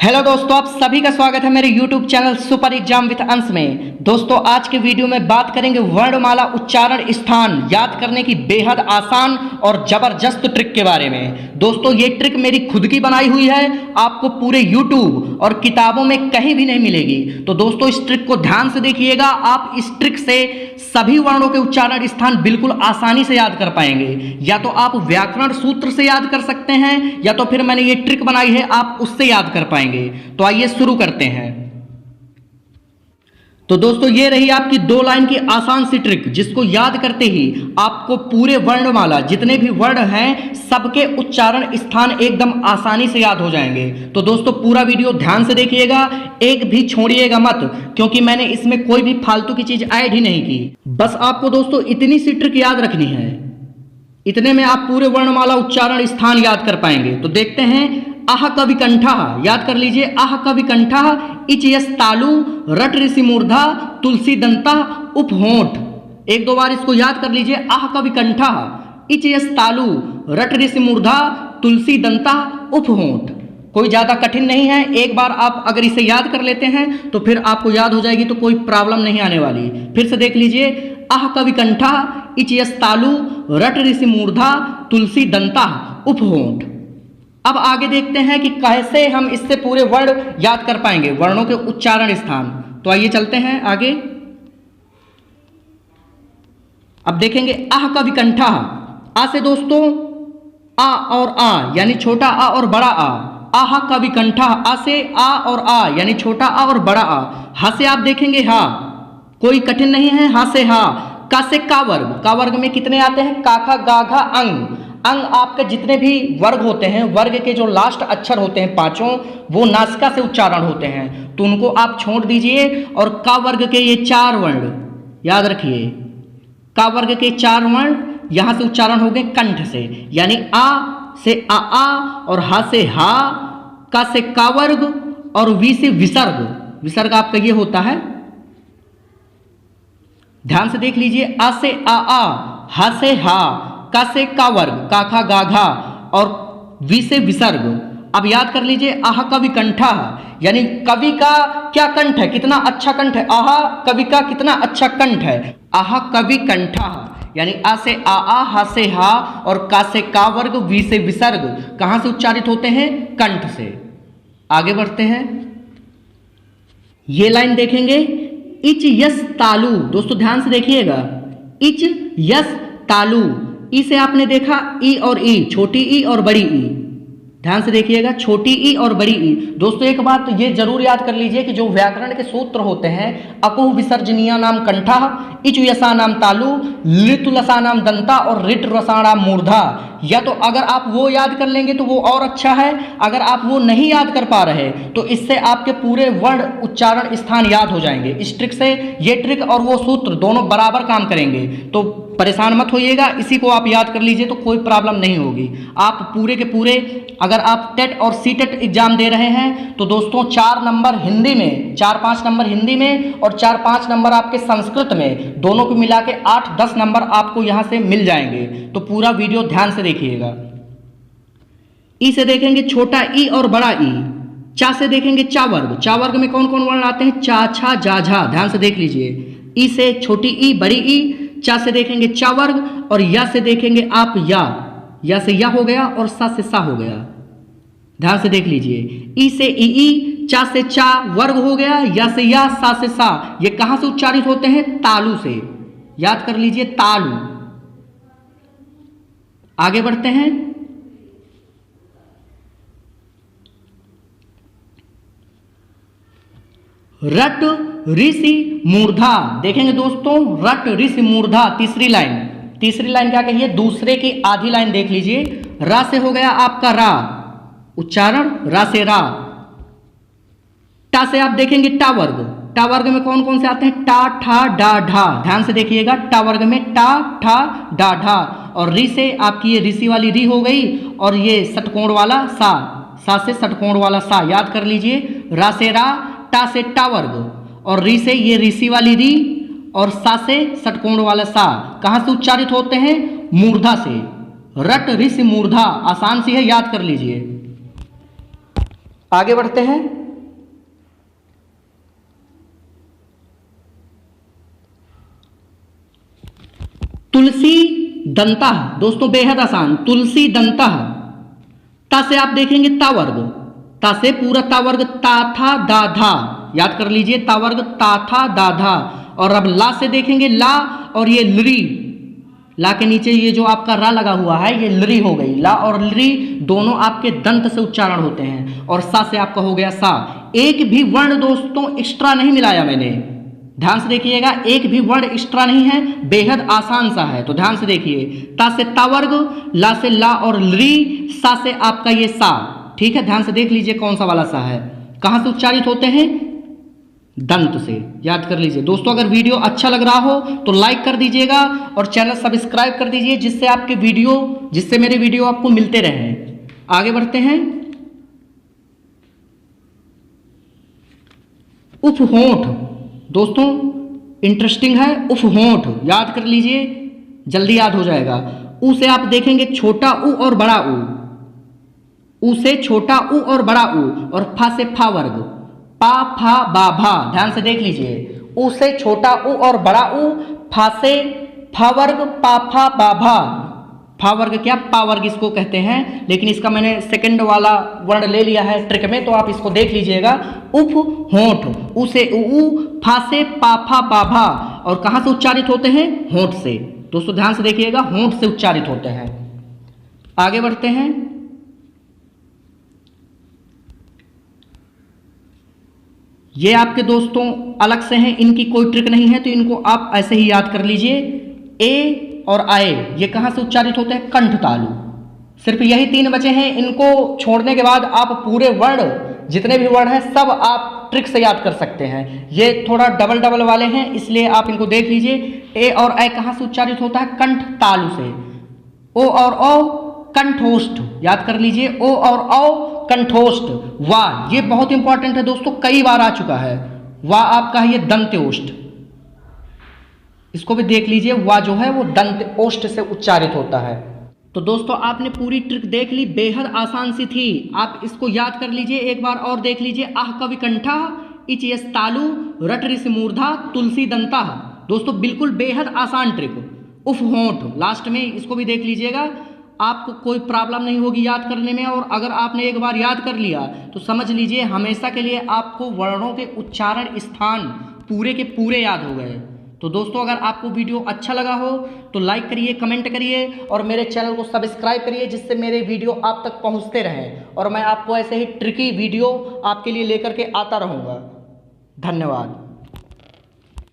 Hello दोस्तों, आप सभी का स्वागत है मेरे YouTube channel super exam with अंश में। दोस्तों, आज के वीडियो में बात करेंगे वर्णमाला उच्चारण स्थान याद करने की बेहद आसान और जबरदस्त ट्रिक के बारे में। दोस्तों, ये ट्रिक मेरी खुद की बनाई हुई है, आपको पूरे YouTube और किताबों में कहीं भी नहीं मिलेगी। तो दोस्तों, इस ट्रिक को ध्यान से देखिएगा। आप इस ट्रिक से सभी वर्णों के उच्चारण स्थान बिल्कुल आसानी से याद कर पाएंगे। या तो आप व्याकरण सूत्र से याद कर सकते हैं, या तो फिर मैंने ये ट्रिक बनाई है आप उससे याद कर पाएंगे। तो आइए शुरू करते हैं। तो दोस्तों, ये रही आपकी 2 लाइन की आसान सी ट्रिक, जिसको याद करते ही आपको पूरे वर्णमाला जितने भी वर्ण हैं सबके उच्चारण स्थान एकदम आसानी से याद हो जाएंगे। तो दोस्तों, पूरा वीडियो ध्यान से देखिएगा, एक भी छोड़िएगा मत, क्योंकि मैंने इसमें कोई भी फालतू की चीज ऐड ही नहीं की। बस आपको दोस्तों इतनी सी ट्रिक याद रखनी है, इतने में आप पूरे वर्णमाला उच्चारण स्थान याद कर पाएंगे। तो देखते हैं। आह कवि कंठा, याद कर लीजिए। आह कवि कंठा, इच यस तालु, रट ऋषि मूर्धा, तुलसी दंता, उप होंठ। 1-2 बार इसको याद कर लीजिए। आह कवि कंठा, इच यस तालु, रट ऋषि मूर्धा, तुलसी दंता, उप होंठ। कोई ज्यादा कठिन नहीं है। एक बार आप अगर इसे याद कर लेते हैं तो फिर आपको याद हो जाएगी, तो कोई प्रॉब्लम नहीं आने वाली। फिर से देख लीजिए। आह कवि कंठा, इच यस तालु, रट ऋषि मूर्धा, तुलसी दंता, उप होंठ। अब आगे देखते हैं कि कैसे हम इससे पूरे वर्ण याद कर पाएंगे, वर्णों के उच्चारण स्थान। तो आइए चलते हैं आगे। अब देखेंगे आह कवि कंठा। आ से दोस्तों आ और आ यानी छोटा आ और बड़ा आ। आह कवि कंठा, आ से आ और आ यानी छोटा आ और बड़ा आ। हा से आप देखेंगे हा, कोई कठिन नहीं है। हा से हा। का से का वर्ग। का वर्ग में कितने आते हैं? का खा गा घा अंग। अंग आपके जितने भी वर्ग होते हैं, वर्ग के जो लास्ट अक्षर होते हैं 5, वो नासिका से उच्चारण होते हैं, तो उनको आप छोड़ दीजिए। और का वर्ग के ये 4 वर्ण याद रखिए। का वर्ग के 4 वर्ण यहां से उच्चारण हो गए कंठ से, यानी आ से आ और हा से हा, का से का वर्ग और वी से विसर्ग। विसर्ग आपका ये होता है, ध्यान से देख लीजिए। आ से आ, हा से हा, का से का वर्ग, का खा गा घा और वी से विसर्ग। अब याद कर लीजिए। आह कवि कंठा, यानी कवि का क्या कंठ है, कितना अच्छा कंठ है। आह कवि का कितना अच्छा कंठ है। आह कवि कंठा, यानी आ से आ, हा से हा और का से का वर्ग, वी से विसर्ग कहां से उच्चारित होते हैं? कंठ से। आगे बढ़ते हैं। ये लाइन देखेंगे। इच यस तालु, दोस्तों ध्यान से देखिएगा। इच यस तालु, ई से आपने देखा ई और ई, छोटी ई और बड़ी ई। ध्यान से देखिएगा, छोटी ई और बड़ी ई। दोस्तों, एक बात तो ये जरूर याद कर लीजिए कि जो व्याकरण के सूत्र होते हैं, अकुह विसर्जनीय नाम कंठा, इचु यसा नाम तालु, लितु लसा नाम दंता और रिट रसा नाम मूर्धा। या तो अगर आप वो याद कर लेंगे तो वो और अच्छा है। अगर आप वो नहीं याद कर पा रहे तो इससे आपके पूरे वर्ण उच्चारण स्थान याद हो जाएंगे। इस ट्रिक से ये ट्रिक और वो सूत्र दोनों बराबर काम करेंगे, तो परेशान मत होइएगा। इसी को आप याद कर लीजिए तो कोई प्रॉब्लम नहीं होगी। आप पूरे के पूरे, अगर आप टेट और सीटेट एग्जाम दे रहे हैं तो दोस्तों 4 नंबर हिंदी में, 4-5 नंबर हिंदी में और 4-5 नंबर आपके संस्कृत में, दोनों को मिला के 8-10 नंबर आपको यहां से मिल जाएंगे। तो पूरा वीडियो ध्यान से देखिएगा। ई से देखेंगे छोटा ई और बड़ा ई। चा से देखेंगे चा वर्ग। चा वर्ग में कौन कौन वर्ण आते हैं? चा छा जा झा। ध्यान से देख लीजिए। ई से छोटी ई बड़ी ई, चा से देखेंगे चा वर्ग और या से देखेंगे आप या से या हो गया और सा से सा हो गया। ध्यान से देख लीजिए। ई से ई, चा से चा वर्ग हो गया, या से या, सा से सा। ये कहां से उच्चारित होते हैं? तालु से। याद कर लीजिए, तालु। आगे बढ़ते हैं। रट ऋषि मूर्धा, देखेंगे दोस्तों। रट ऋषि मूर्धा, तीसरी लाइन। तीसरी लाइन क्या कही है? दूसरे की आधी लाइन देख लीजिए। रा से हो गया आपका रा, उच्चारण रा से रा। टा से आप देखेंगे टा वर्ग। टा वर्ग में कौन कौन से आते हैं? टा ठा डा ढा। ध्यान से देखिएगा। टा वर्ग में टा ठा डा ढा। और री से आपकी ये ऋषि वाली री हो गई, और ये षटकोण वाला सा, सा से षटकोण वाला सा। याद कर लीजिए। रा से रा, टा से टा वर्ग और री से ये ऋषि वाली री और सा से षटकोण वाला सा। कहां से उच्चारित होते हैं? मूर्धा से। रट ऋषि मूर्धा, आसान सी है, याद कर लीजिए। आगे बढ़ते हैं। दंता, दोस्तों बेहद आसान, तुलसी दंता। ता से आप देखेंगे ता वर्ग, ता से पूरा ता वर्ग, ता था दा धा, याद कर लीजिए ता वर्ग ता था दा धा। और अब ला से देखेंगे ला, और ये लरी, ला के नीचे ये जो आपका रा लगा हुआ है ये लरी हो गई। ला और लरी दोनों आपके दंत से उच्चारण होते हैं। और सा से आपका हो गया सा। एक भी वर्ण दोस्तों एक्स्ट्रा नहीं मिलाया मैंने, ध्यान से देखिएगा, एक भी वर्ण एक्स्ट्रा नहीं है, बेहद आसान सा है। तो ध्यान से देखिए, ता से ता वर्ग, ला से ला और लरी, सा से आपका ये सा। ठीक है, ध्यान से देख लीजिए कौन सा वाला सा है, कहां से उच्चारित होते हैं, दंत से, याद कर लीजिए। दोस्तों अगर वीडियो अच्छा लग रहा हो तो लाइक कर दीजिएगा और चैनल सब्सक्राइब कर दीजिए, जिससे मेरे वीडियो आपको मिलते रहें। आगे बढ़ते हैं। उपहोंठ, दोस्तों इंटरेस्टिंग है, उपहोंठ याद कर लीजिए, जल्दी याद हो जाएगा। ऊ से आप देखेंगे छोटा ऊ और बड़ा ऊ से छोटा ऊ और बड़ा ऊ, और फा से फा वर्ग, पा फा बा भा, ध्यान से देख लीजिए, ऊ से छोटा ऊ और बड़ा ऊ, फा से फा वर्ग, पा फा बा भा। फा वर्ग क्या, पा वर्ग इसको कहते हैं, लेकिन इसका मैंने सेकंड वाला वर्ण ले लिया है ट्रिक में, तो आप इसको देख लीजिएगा। उप होंठ, ऊ से ऊ, फा से पा फा बा भा, और कहां से उच्चारित होते हैं, होंठ से। दोस्तों ध्यान से देखिएगा, होंठ से उच्चारित होते हैं। आगे बढ़ते हैं। ये आपके दोस्तों अलग से हैं, इनकी कोई ट्रिक नहीं है, तो इनको आप ऐसे ही याद कर लीजिए। ए और आए ये कहां से उच्चारित होते हैं, कंठ तालु। सिर्फ यही 3 बचे हैं, इनको छोड़ने के बाद आप पूरे वर्ण, जितने भी वर्ण हैं सब आप ट्रिक से याद कर सकते हैं। ये थोड़ा डबल डबल वाले हैं, इसलिए आप इनको देख लीजिए। ए और ऐ कहां से उच्चारित होता है, कंठ तालु से। ओ और औ कंठोष्ठ, याद कर लीजिए, ओ और औ कंठोष्ठ। वाह, ये बहुत इंपॉर्टेंट है दोस्तों, कई बार आ चुका है। वाह आपका है ये दंत्योष्ठ, इसको भी देख लीजिए, वाह जो है वो दंत्योष्ठ से उच्चारित होता है। तो दोस्तों आपने पूरी ट्रिक देख ली, बेहद आसान सी थी, आप इसको याद कर लीजिए। एक बार और देख लीजिए, आह कवि कंठा, इच यस तालु, रट ऋषि मूर्धा, तुलसी दंता। दोस्तों बिल्कुल बेहद आसान ट्रिक। उफ होंठ लास्ट में, इसको भी देख लीजिएगा, आपको कोई प्रॉब्लम नहीं होगी याद करने में। और अगर आपने एक बार याद कर लिया तो समझ लीजिए हमेशा के लिए आपको वर्णों के उच्चारण स्थान पूरे के पूरे याद हो गए। तो दोस्तों अगर आपको वीडियो अच्छा लगा हो तो लाइक करिए, कमेंट करिए और मेरे चैनल को सब्सक्राइब करिए, जिससे मेरे वीडियो आप तक पहुंचते रहें और मैं आपको ऐसे ही ट्रिकी वीडियो आपके लिए लेकर के आता रहूँगा। धन्यवाद।